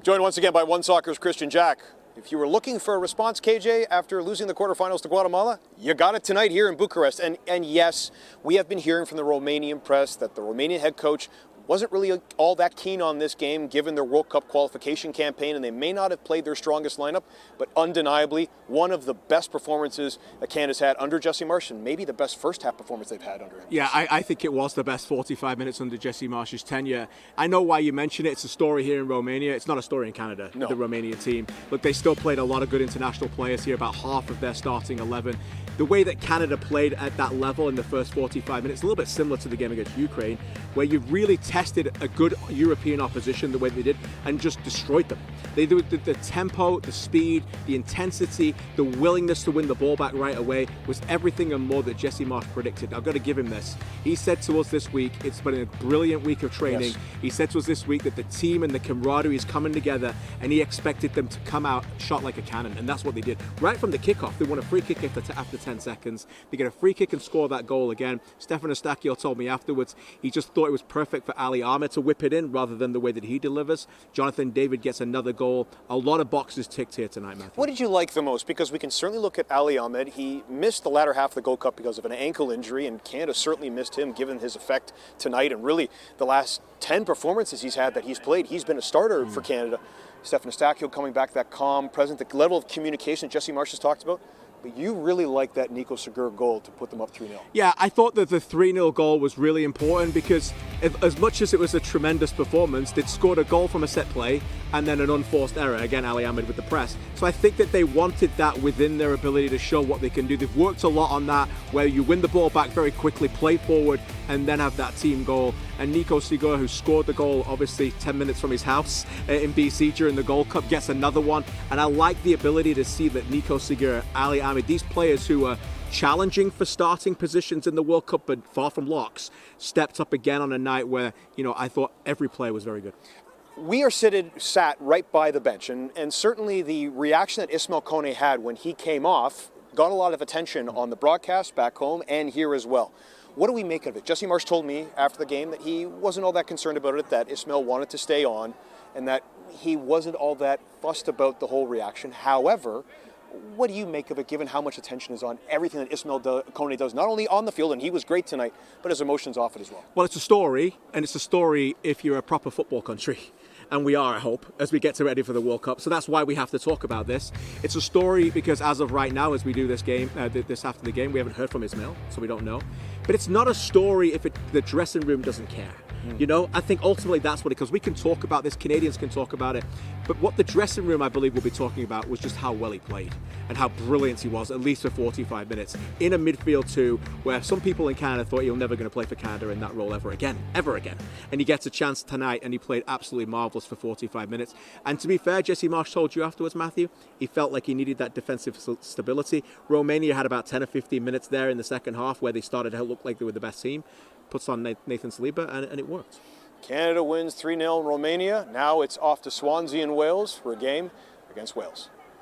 Joined once again by One Soccer's Christian Jack. If you were looking for a response, KJ, after losing the quarterfinals to Guatemala, you got it tonight here in Bucharest. And yes, we have been hearing from the Romanian press that the Romanian head coach wasn't really all that keen on this game given their World Cup qualification campaign, and they may not have played their strongest lineup, but undeniably one of the best performances that Canada's had under Jesse Marsch, and maybe the best first half performance they've had under him. Yeah, I think it was the best 45 minutes under Jesse Marsch's tenure. I know why you mention it. It's a story here in Romania. It's not a story in Canada, no. The Romanian team. Look, they still played a lot of good international players here, about half of their starting 11. The way that Canada played at that level in the first 45 minutes, a little bit similar to the game against Ukraine, where you really tested a good European opposition the way they did and just destroyed them. They do the tempo, the speed, the intensity, the willingness to win the ball back right away was everything and more that Jesse Marsch predicted. I've got to give him this. He said to us this week, it's been a brilliant week of training. Yes. He said to us this week that the team and the camaraderie is coming together, and he expected them to come out shot like a cannon, and that's what they did. Right from the kickoff, they won a free kick after 10 seconds. They get a free kick and score that goal again. Stefan Eustaquio told me afterwards he just thought it was perfect for Ali Ahmed to whip it in rather than the way that he delivers. Jonathan David gets another goal. A lot of boxes ticked here tonight, Matthew. What did you like the most? Because we can certainly look at Ali Ahmed. He missed the latter half of the Gold Cup because of an ankle injury, and Canada certainly missed him given his effect tonight, and really the last 10 performances he's had that he's played, he's been a starter for Canada. Stefan Eustaquio coming back, that calm, present, the level of communication that Jesse Marsch has talked about. But you really like that Nico Segura goal to put them up 3-0. Yeah, I thought that the 3-0 goal was really important because as much as it was a tremendous performance, they'd scored a goal from a set play and then an unforced error. Again, Ali Ahmed with the press. So I think that they wanted that within their ability to show what they can do. They've worked a lot on that, where you win the ball back very quickly, play forward, and then have that team goal. And Nico Segura, who scored the goal, obviously 10 minutes from his house in BC during the Gold Cup, gets another one. And I like the ability to see that Nico Segura, Ali Ahmed, these players who are challenging for starting positions in the World Cup but far from locks, stepped up again on a night where, I thought every player was very good. We are sat right by the bench, and certainly the reaction that Ismail Kone had when he came off got a lot of attention on the broadcast back home and here as well. What do we make of it? Jesse Marsch told me after the game that he wasn't all that concerned about it, that Ismail wanted to stay on, and that he wasn't all that fussed about the whole reaction. However, what do you make of it, given how much attention is on everything that Ismail Kone does, not only on the field, and he was great tonight, but his emotions off it as well? Well, it's a story, and it's a story if you're a proper football country. And we are, I hope, as we get ready for the World Cup. So that's why we have to talk about this. It's a story because as of right now, as we do this game, this after the game, we haven't heard from Ismail, so we don't know. But it's not a story if the dressing room doesn't care. I think ultimately that's what because we can talk about this, Canadians can talk about it, but what the dressing room, I believe, will be talking about was just how well he played and how brilliant he was, at least for 45 minutes, in a midfield too, where some people in Canada thought he was never going to play for Canada in that role ever again. And he gets a chance tonight, and he played absolutely marvellous for 45 minutes. And to be fair, Jesse Marsch told you afterwards, Matthew, he felt like he needed that defensive stability. Romania had about 10 or 15 minutes there in the second half where they started to look like they were the best team. Puts on Nathan Saliba, and it worked. Canada wins 3-0 in Romania. Now it's off to Swansea and Wales for a game against Wales.